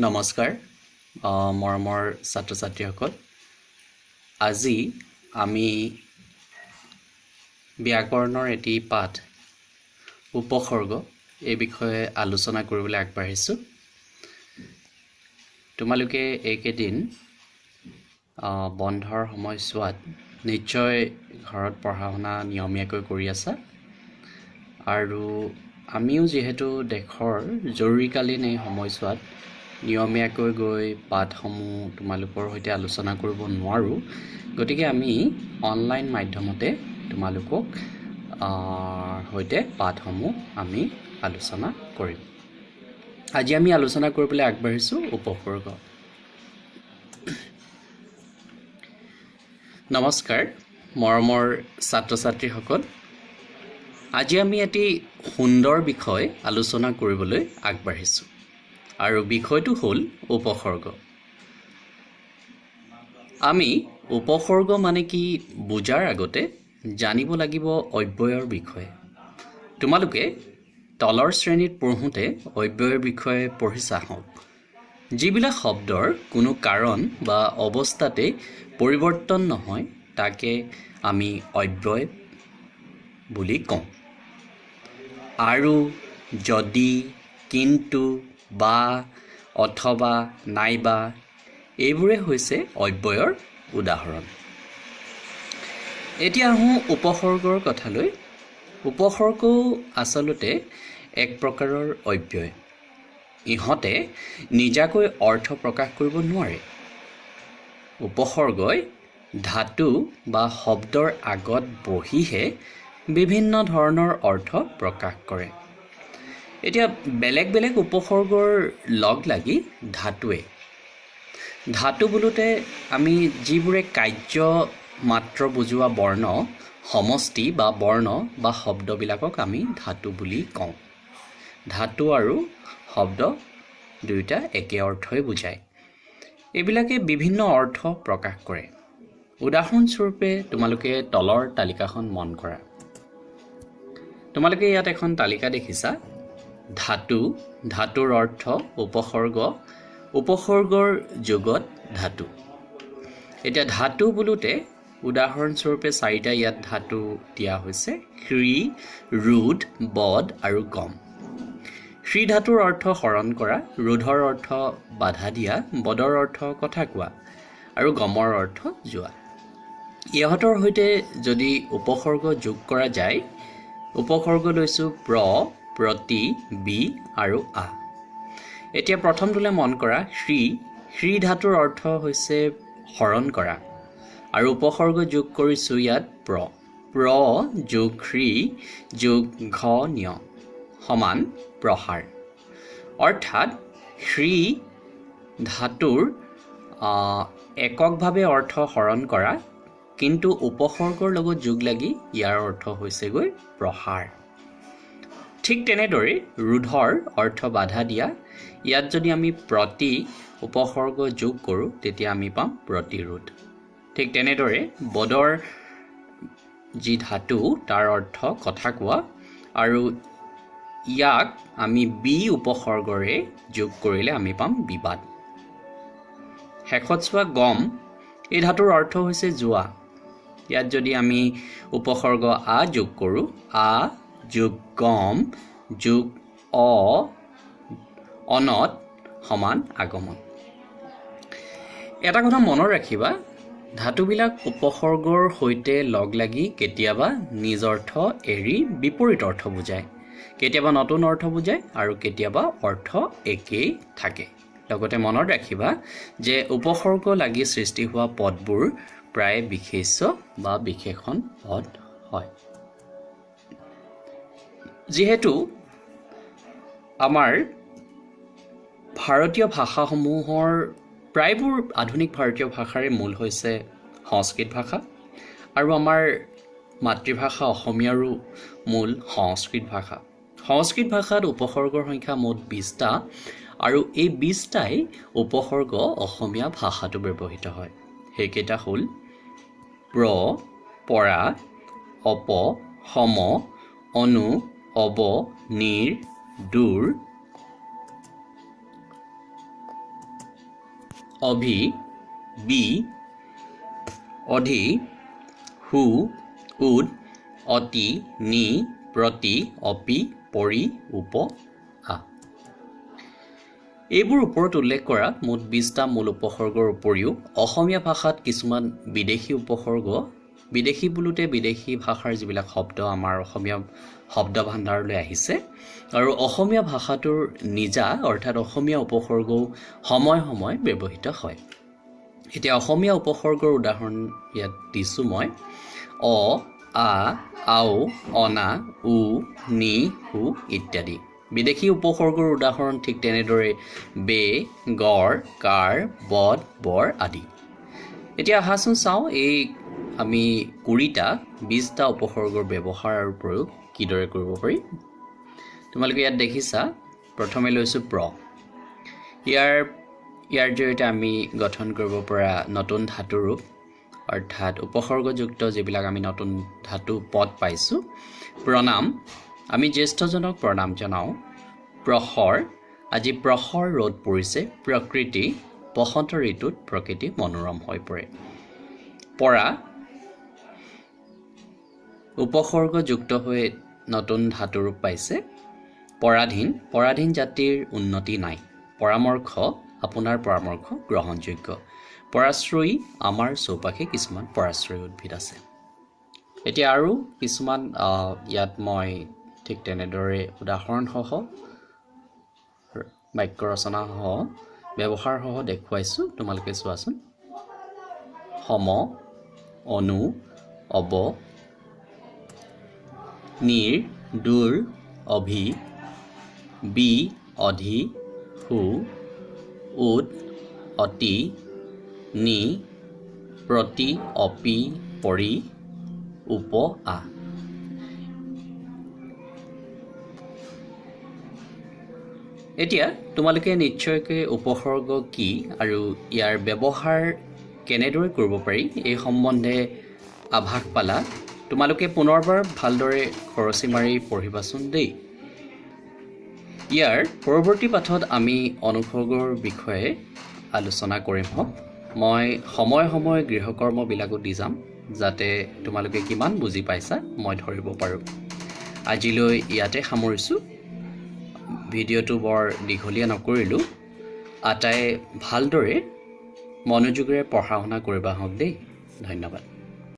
নমস্কাৰ মৰমৰ ছাত্ৰ ছাত্ৰীসকল আজি আমি ব্যাকৰণৰ এটি পাঠ উপসৰ্গ এই বিষয়ে আলোচনা কৰিবলৈ আগবাঢ়িছোঁ। তোমালোকে এইকেইদিন বন্ধৰ সময়ছোৱাত নিশ্চয় ঘৰত পঢ়া শুনা নিয়মীয়াকৈ কৰি আছা আৰু আমিও যিহেতু দেশৰ জৰুৰীকালীন এই সময়ছোৱাত নিয়মীয়াকৈ গৈ পাঠসমূহ তোমালোকৰ সৈতে আলোচনা কৰিব নোৱাৰোঁ, গতিকে আমি অনলাইন মাধ্যমতে তোমালোকক সৈতে পাঠসমূহ আমি আলোচনা কৰিম। আজি আমি আলোচনা কৰিবলৈ আগবাঢ়িছোঁ উপসৰ্গ। নমস্কাৰ মৰমৰ ছাত্ৰ ছাত্ৰীসকল, আজি আমি এটি সুন্দৰ বিষয় আলোচনা কৰিবলৈ আগবাঢ়িছোঁ আৰু বিষয়টো হ'ল উপসৰ্গ। আমি উপসৰ্গ মানে কি বুজাৰ আগতে জানিব লাগিব অব্যয়ৰ বিষয়ে। তোমালোকে তলৰ শ্ৰেণীত পঢ়োঁতে অব্যয়ৰ বিষয়ে পঢ়িছা হওক। যিবিলাক শব্দৰ কোনো কাৰণ বা অৱস্থাতে পৰিৱৰ্তন নহয় তাকে আমি অব্যয় বুলি কওঁ। আৰু, যদি, কিন্তু, বা, অথবা, নাইবা এইবোৰে হৈছে অব্যয়ৰ উদাহৰণ। এতিয়া আহোঁ উপসৰ্গৰ কথালৈ। উপসৰ্গও আচলতে এক প্ৰকাৰৰ অব্যয়। ইহঁতে নিজাকৈ অৰ্থ প্ৰকাশ কৰিব নোৱাৰে। উপসৰ্গই ধাতু বা শব্দৰ আগত বহিহে বিভিন্ন ধৰণৰ অৰ্থ প্ৰকাশ কৰে। এতিয়া বেলেগ বেলেগ উপসৰ্গৰ লগ লাগি ধাতু বোলোতে আমি যিবোৰে কাৰ্য মাত্ৰ বুজোৱা বৰ্ণ সমষ্টি বা বৰ্ণ বা শব্দবিলাকক আমি ধাতু বুলি কওঁ। ধাতু আৰু শব্দ দুয়োটা একে অৰ্থই বুজায়। এইবিলাকে বিভিন্ন অৰ্থ প্ৰকাশ কৰে। উদাহৰণস্বৰূপে তোমালোকে তলৰ তালিকাখন মন কৰা। তোমালোকে ইয়াত এখন তালিকা দেখিছা। ধাতু, ধাতুৰ অৰ্থ, উপসৰ্গ, উপসৰ্গৰ যুগত ধাতু। এতিয়া ধাতু বোলোতে উদাহৰণস্বৰূপে চাৰিটা ইয়াত ধাতু দিয়া হৈছে: হ্ৰী, ৰোধ, বদ আৰু গম। হ্ৰী ধাতুৰ অৰ্থ হৰণ কৰা, ৰোধৰ অৰ্থ বাধা দিয়া, বদৰ অৰ্থ কথা কোৱা আৰু গমৰ অৰ্থ যোৱা। ইহঁতৰ সৈতে যদি উপসৰ্গ যোগ কৰা যায়, উপসৰ্গ লৈছোঁ প্ৰ, প্ৰতি, বি আৰু আ। এতিয়া প্ৰথমটোলৈ মন কৰা। হ্ৰী, হ্ৰী ধাতুৰ অৰ্থ হৈছে হৰণ কৰা আৰু উপসৰ্গ যোগ কৰিছোঁ ইয়াত প্ৰ। প্ৰ যোগ হ্ৰী যোগ ঘ ন্য সমান প্ৰসাৰ। অৰ্থাৎ হ্ৰী ধাতুৰ এককভাৱে অৰ্থ হৰণ কৰা, কিন্তু উপসৰ্গৰ লগত যোগ লাগি ইয়াৰ অৰ্থ হৈছেগৈ প্ৰসাৰ। ঠিক তেনেদৰে ৰোধৰ অৰ্থ বাধা দিয়া। ইয়াত যদি আমি প্ৰতি উপসৰ্গ যোগ কৰোঁ তেতিয়া আমি পাম প্ৰতিৰোধ। ঠিক তেনেদৰে বদৰ যি ধাতু তাৰ অৰ্থ কথা কোৱা, আৰু ইয়াক আমি বি উপসৰ্গৰে যোগ কৰিলে আমি পাম বিবাদ। শেষত চোৱা গম, এই ধাতুৰ অৰ্থ হৈছে যোৱা। ইয়াত যদি আমি উপসৰ্গ আ যোগ কৰোঁ, আ যোগ গম যোগ অনত সমান আগমন। এটা কথা মনত ৰাখিবা, ধাতুবিলাক উপসৰ্গৰ সৈতে লগ লাগি কেতিয়াবা নিজ অৰ্থ এৰি বিপৰীত অৰ্থ বুজায়, কেতিয়াবা নতুন অৰ্থ বুজায় আৰু কেতিয়াবা অৰ্থ একেই থাকে। লগতে মনত ৰাখিবা যে উপসৰ্গ লাগি সৃষ্টি হোৱা পদবোৰ প্ৰায় বিশেষ্য বা বিশেষণ পদ হয়। যিহেতু আমাৰ ভাৰতীয় ভাষাসমূহৰ প্ৰায়বোৰ আধুনিক ভাৰতীয় ভাষাৰে মূল হৈছে সংস্কৃত ভাষা, আৰু আমাৰ মাতৃভাষা অসমীয়াৰো মূল সংস্কৃত ভাষা। সংস্কৃত ভাষাত উপসৰ্গৰ সংখ্যা মুঠ 20টা, আৰু এই 20টাই উপসৰ্গ অসমীয়া ভাষাটো ব্যৱহৃত হয়। সেইকেইটা হ'ল প্ৰ, পৰা, অপ, সম, অনু, অব, নিৰ, দূৰ, অভি বি অধি হু উদ অতি নি প্ৰতি অপি পৰি উপ আ এইবোৰ ওপৰত উল্লেখ কৰা মুঠ 20টা মূল উপসৰ্গৰ উপৰিও অসমীয়া ভাষাত কিছুমান বিদেশী উপসৰ্গ বিদেশী বুলুতে বিদেশী ভাষাৰ যিবিলাক শব্দ আমাৰ অসমীয়া শব্দ ভাণ্ডাৰলৈ আহিছে আৰু অসমীয়া ভাষাটোৰ নিজা অৰ্থাৎ অসমীয়া উপসৰ্গও সময় সময় ব্যৱহৃত হয় এতিয়া অসমীয়া উপসৰ্গৰ উদাহৰণ ইয়াত দিছো মই অ আ আও অনা উ নি হু ইত্যাদি বিদেশী উপসৰ্গৰ উদাহৰণ ঠিক তেনেদৰে বে গড় কাৰ বদ বৰ আদি এতিয়া আহাচোন চাওঁ এই আমি 20টা উপসৰ্গৰ ব্যৱহাৰ আৰু প্ৰয়োগ কিদৰে কৰিব পাৰি তোমালোকে ইয়াত দেখিছা প্ৰথমে লৈছো প্ৰ ইয়াৰ জৰিয়তে আমি গঠন কৰিব পৰা নতুন ধাতু ৰূপ অৰ্থাৎ উপসৰ্গযুক্ত যিবিলাক আমি নতুন ধাতু পদ পাইছো প্ৰণাম আমি জ্যেষ্ঠজনক প্ৰণাম জনাও প্ৰহৰ আজি প্ৰহৰ ৰ'দ পৰিছে প্ৰকৃতি বসন্ত ঋতুত প্ৰকৃতি মনোৰম হৈ পৰে পৰা উপসৰ্গযুক্ত হৈ নতুন ধাতু ৰূপ পাইছে পৰাধীন জাতিৰ উন্নতি নাই পৰামৰ্শ আপোনাৰ পৰামৰ্শ গ্ৰহণযোগ্য পৰাশ্ৰয়ী আমাৰ চৌপাশে কিছুমান পৰাশ্ৰয়ী উদ্ভিদ আছে এতিয়া আৰু কিছুমান ইয়াত মই ঠিক তেনেদৰে উদাহৰণসহ বাক্য ৰচনাসহ ব্যৱহাৰসহ দেখুৱাইছো তোমালোকে চোৱাচোন সম অনু অব নিৰ দূৰ অভি বি অধি হু উদ অতি নি প্ৰতি অপি পৰি উপ আ এতিয়া তোমালোকে নিশ্চয়কৈ উপসৰ্গ কি আৰু ইয়াৰ ব্যৱহাৰ কেনেদৰে কৰিব পাৰি এই সম্বন্ধে আভাস পালা তোমালোকে পুনৰবাৰ ভালদৰে খৰচি মাৰি পঢ়িবাচোন দেই ইয়াৰ পৰৱৰ্তী পাঠত আমি অনুসৰ্গৰ বিষয়ে আলোচনা কৰিম হওক মই সময় গৃহকৰ্মবিলাকো দি যাম যাতে তোমালোকে কিমান বুজি পাইছা মই ধৰিব পাৰোঁ আজিলৈ ইয়াতে সামৰিছোঁ ভিডিঅ'টো বৰ দীঘলীয়া নকৰিলোঁ আটাই ভালদৰে মনোযোগেৰে পঢ়া শুনা কৰিবা হওক দেই ধন্যবাদ